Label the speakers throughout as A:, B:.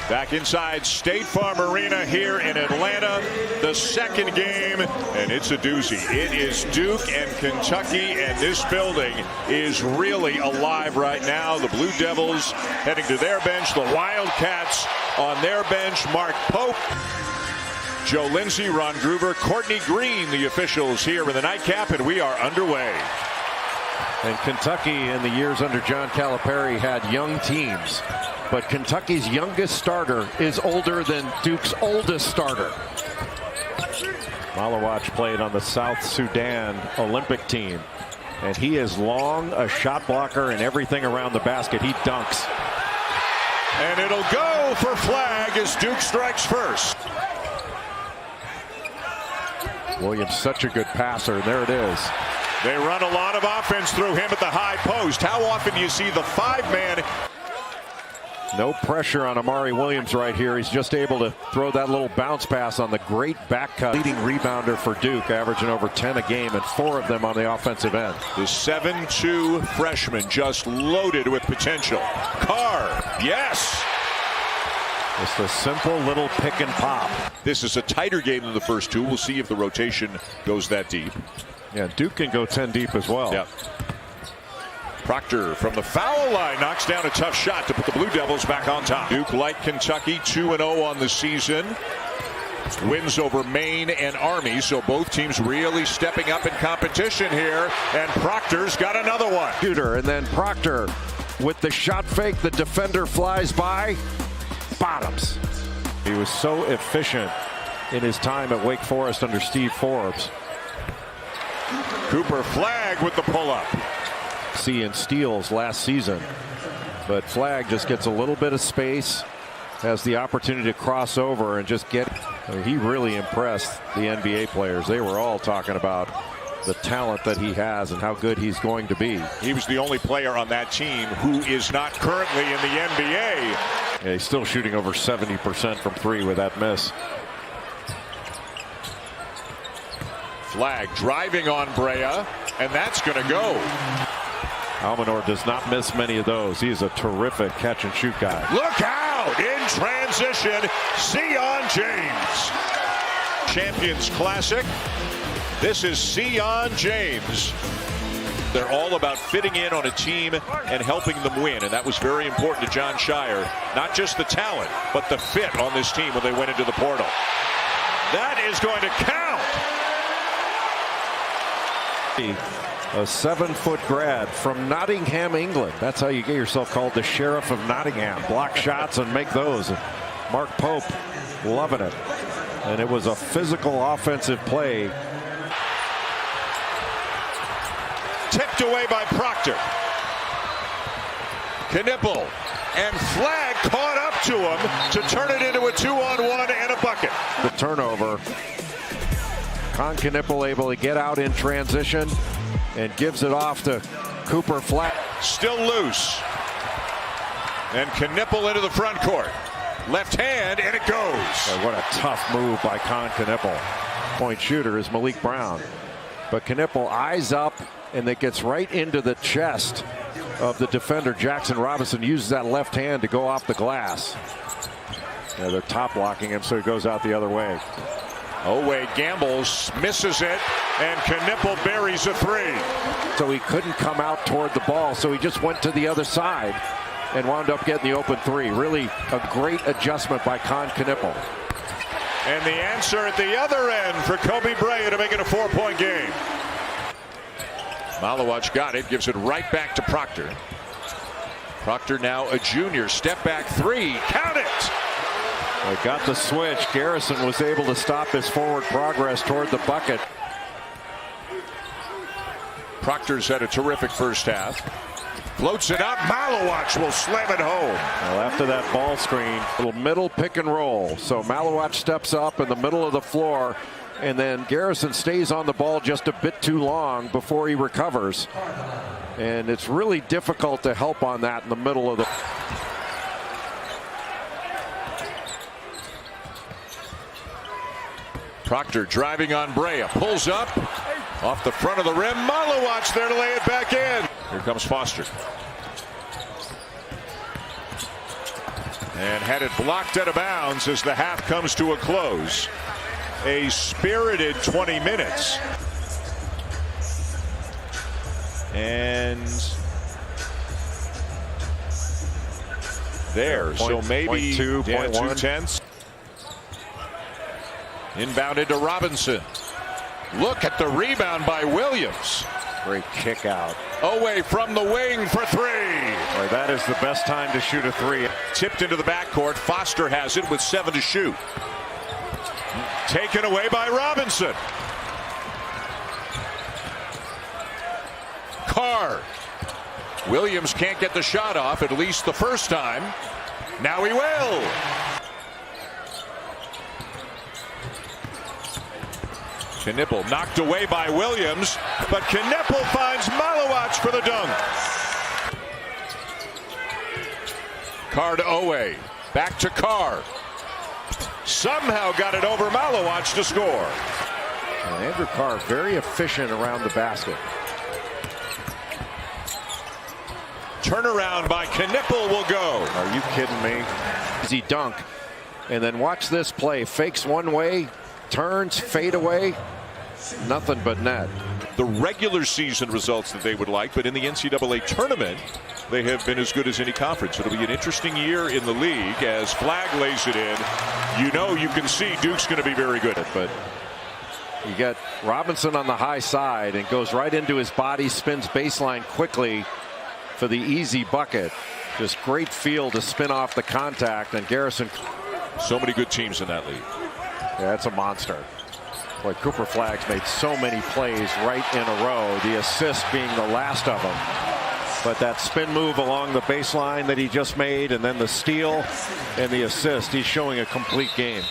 A: Back inside State Farm Arena here in Atlanta, the second game, and it's a doozy. It is Duke and Kentucky, and this building is really alive right now. The Blue Devils heading to their bench, the Wildcats on their bench. Mark Pope, Joe Lindsey, Ron Groover, Courtney Green, the officials here in the nightcap, and we are underway.
B: And Kentucky in the years under John Calipari had young teams. But Kentucky's youngest starter is older than Duke's oldest starter. Malawach played on the South Sudan Olympic team. And he is long, a shot blocker, and everything around the basket. He dunks.
A: And it'll go for flag as Duke strikes first.
B: Williams, such a good passer. There it is.
A: They run a lot of offense through him at the high post. How often do you see the five-man?
B: No pressure on Amari Williams right here. He's just able to throw that little bounce pass on the great back cut. Leading rebounder for Duke, averaging over 10 a game, and 4 of them on the offensive end.
A: The 7'2" freshman just loaded with potential. Carr, yes!
B: Just a simple little pick and pop.
A: This is a tighter game than the first two. We'll see if the rotation goes that deep.
B: Yeah, Duke can go 10 deep as well.
A: Yep. Proctor from the foul line knocks down a tough shot to put the Blue Devils back on top. Duke, like Kentucky, 2-0 on the season. Wins over Maine and Army, so both teams really stepping up in competition here. And Proctor's got another one.
B: Shooter, and then Proctor with the shot fake. The defender flies by. Bottoms. He was so efficient in his time at Wake Forest under Steve Forbes.
A: Cooper Flagg with the pull-up.
B: In steals last season, but Flagg just gets a little bit of space, has the opportunity to cross over and just get. I mean, he really impressed the NBA players. They were all talking about the talent that he has and how good he's going to be.
A: He was the only player on that team who is not currently in the NBA.
B: Yeah, he's still shooting over 70% from three with that miss.
A: Flagg driving on Brea, and that's going to go.
B: Almanor does not miss many of those. He's a terrific catch and shoot guy.
A: Look out! In transition, Sion James. Champions Classic. This is Sion James. They're all about fitting in on a team and helping them win, and that was very important to John Shire. Not just the talent, but the fit on this team when they went into the portal. That is going to count.
B: A 7-foot grad from Nottingham, England. That's how you get yourself called the Sheriff of Nottingham. Block shots and make those. And Mark Pope loving it. And it was a physical offensive play.
A: Tipped away by Proctor. Knipple and Flagg caught up to him to turn it into a 2-on-1 and a bucket.
B: The turnover. Knipple able to get out in transition and gives it off to Cooper Flagg.
A: Still loose. And Knipple into the front court. Left hand, and it goes.
B: Oh, what a tough move by Knipple. Point shooter is Malik Brown. But Knipple eyes up, and it gets right into the chest of the defender. Jackson Robinson uses that left hand to go off the glass. Yeah, they're top blocking him, so he goes out the other way.
A: Wade gambles, misses it, and Knipple buries a three.
B: So he couldn't come out toward the ball, so he just went to the other side and wound up getting the open three. Really a great adjustment by Knipple.
A: And the answer at the other end for Kobe Brea to make it a 4-point game. Malawach got it, gives it right back to Proctor. Proctor now a junior, step back three, count it!
B: They got the switch. Garrison was able to stop his forward progress toward the bucket.
A: Proctor's had a terrific first half. Floats it up. Malawach will slam it home.
B: Well, after that ball screen, little middle pick and roll. So Malawach steps up in the middle of the floor, and then Garrison stays on the ball just a bit too long before he recovers. And it's really difficult to help on that in the middle of the...
A: Proctor driving on Brea, pulls up off the front of the rim. Malawach there to lay it back in. Here comes Foster. And had it blocked out of bounds as the half comes to a close. A spirited 20 minutes. And there, so maybe 2.1. Inbounded to Robinson. Look at the rebound by Williams.
B: Great kick out.
A: Away from the wing for three.
B: Boy, that is the best time to shoot a three.
A: Tipped into the backcourt. Foster has it with 7 to shoot. Taken away by Robinson. Carr. Williams can't get the shot off, at least the first time. Now he will. Knipple knocked away by Williams, but Knipple finds Malowacz for the dunk. Carr to Owe. Back to Carr. Somehow got it over Malowacz to score.
B: And Andrew Carr very efficient around the basket.
A: Turnaround by Knipple will go.
B: Are you kidding me? Easy dunk. And then watch this play. Fakes one way, turns, fade away. Nothing but net.
A: The regular season results that they would like, but in the NCAA tournament, they have been as good as any conference. It'll be an interesting year in the league as Flagg lays it in. You know, you can see Duke's going to be very good.
B: But you got Robinson on the high side and goes right into his body, spins baseline quickly for the easy bucket. Just great feel to spin off the contact, and Garrison.
A: So many good teams in that league.
B: Yeah, that's a monster. Boy, Cooper Flagg's made so many plays right in a row, the assist being the last of them. But that spin move along the baseline that he just made, and then the steal and the assist, he's showing a complete game.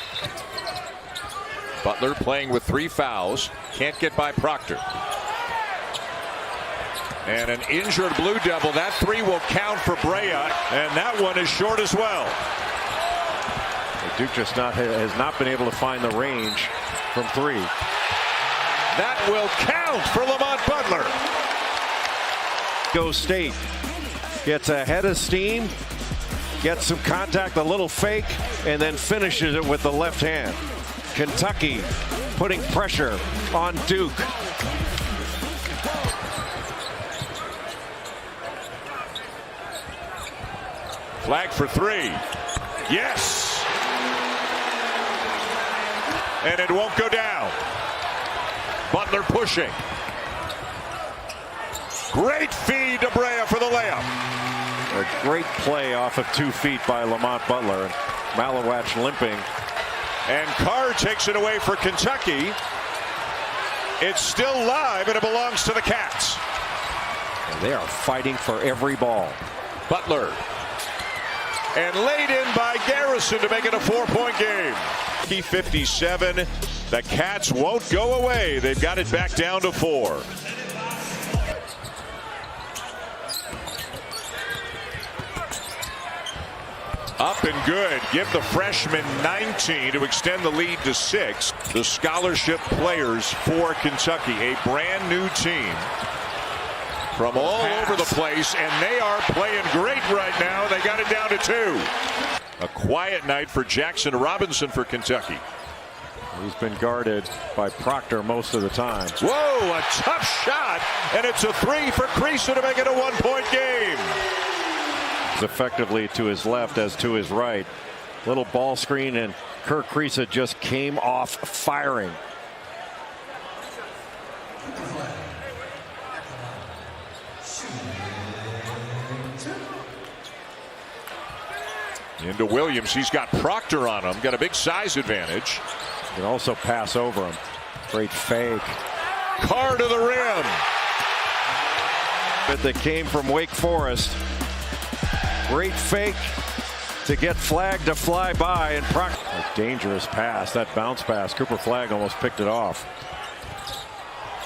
A: Butler playing with 3 fouls. Can't get by Proctor. And an injured Blue Devil. That 3 will count for Brea, and that one is short as well.
B: Duke just has not been able to find the range from 3.
A: That will count for Lamont Butler.
B: Go State gets ahead of steam, gets some contact, a little fake, and then finishes it with the left hand. Kentucky putting pressure on Duke.
A: Flagg for 3. Yes. And it won't go down. Butler pushing. Great feed to Brea for the layup.
B: A great play off of 2 feet by Lamont Butler. Malowacz limping.
A: And Carr takes it away for Kentucky. It's still live, and it belongs to the Cats.
B: And they are fighting for every ball.
A: Butler. And laid in by Garrison to make it a 4-point game. 57. The Cats won't go away. They've got it back down to 4. Up and good. Give the freshman 19 to extend the lead to 6. The scholarship players for Kentucky, a brand new team from all over the place, and they are playing great right now. They got it down to 2. A quiet night for Jackson Robinson for Kentucky.
B: He's been guarded by Proctor most of the time.
A: Whoa, a tough shot, and it's a 3 for Creason to make it a 1-point game.
B: It's effectively to his left as to his right. Little ball screen, and Kirk Creason just came off firing.
A: Into Williams. He's got Proctor on him. Got a big size advantage.
B: Can also pass over him. Great fake.
A: Carr to the rim.
B: That came from Wake Forest. Great fake to get Flagg to fly by, and Proctor. A dangerous pass. That bounce pass. Cooper Flagg almost picked it off.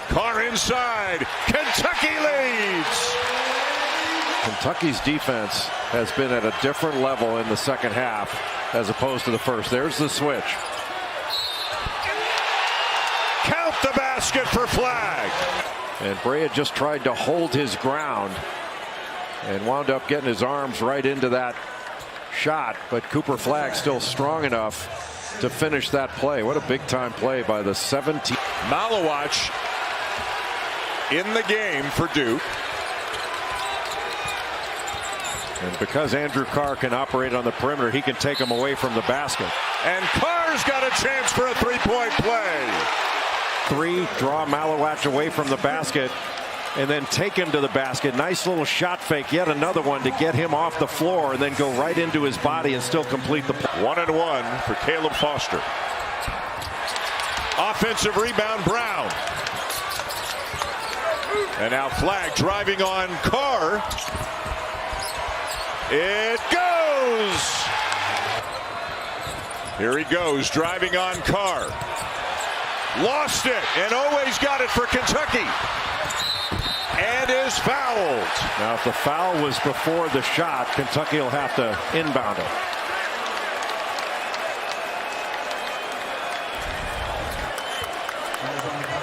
A: Carr inside. Kentucky leads.
B: Kentucky's defense has been at a different level in the second half as opposed to the first. There's the switch.
A: Count the basket for Flagg.
B: And Brea just tried to hold his ground and wound up getting his arms right into that shot, but Cooper Flagg still strong enough to finish that play. What a big time play by the 17.
A: Malawach in the game for Duke.
B: And because Andrew Carr can operate on the perimeter, he can take him away from the basket.
A: And Carr's got a chance for a three-point play.
B: Draw Malawach away from the basket and then take him to the basket. Nice little shot fake, yet another one to get him off the floor and then go right into his body and still complete the play.
A: 1-and-1 for Caleb Foster. Offensive rebound, Brown. And now Flagg driving on Carr. It goes. Here he goes, driving on Carr. Lost it, and always got it for Kentucky. And is fouled.
B: Now, if the foul was before the shot, Kentucky will have to inbound it.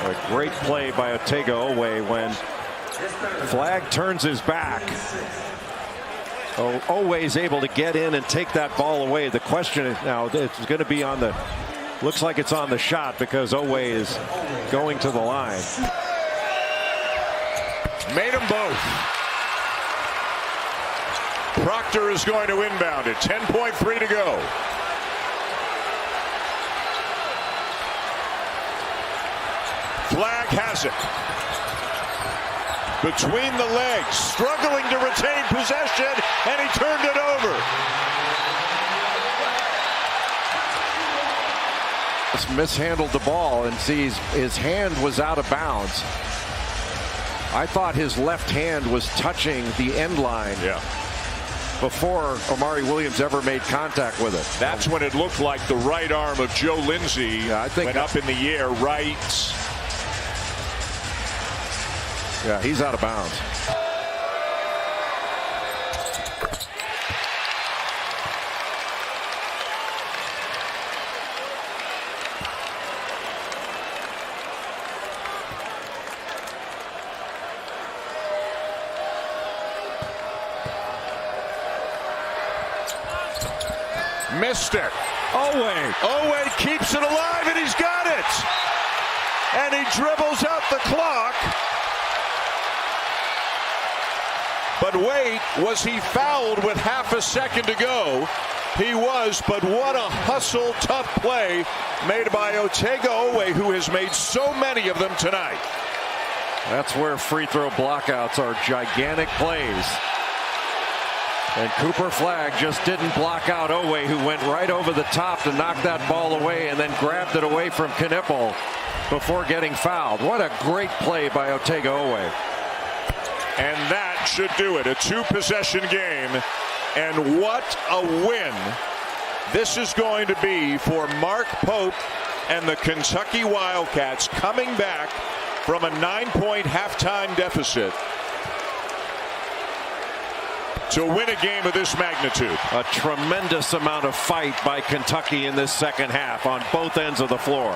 B: A great play by Otega Oweh when Flagg turns his back. Oweh is able to get in and take that ball away. The question is now, it's going to be on the, looks like it's on the shot because Oweh is going to the line.
A: Made them both. Proctor is going to inbound it. 10.3 to go. Flagg has it. Between the legs, struggling to retain possession, and he turned it over.
B: Just mishandled the ball and sees his hand was out of bounds. I thought his left hand was touching the end line before Omari Williams ever made contact with it.
A: That's when it looked like the right arm of Joe Lindsey went up in the air right.
B: Yeah, he's out of bounds.
A: Missed it.
B: Oweh
A: keeps it alive, and he's got it. And he dribbles out the clock. But wait, was he fouled with half a second to go? He was, but what a hustle, tough play made by Otega Oweh, who has made so many of them tonight.
B: That's where free throw blockouts are gigantic plays. And Cooper Flagg just didn't block out Oweh, who went right over the top to knock that ball away and then grabbed it away from Knipple before getting fouled. What a great play by Otega Oweh.
A: And that should do it. A two-possession game. And what a win this is going to be for Mark Pope and the Kentucky Wildcats, coming back from a 9-point halftime deficit to win a game of this magnitude.
B: A tremendous amount of fight by Kentucky in this second half on both ends of the floor.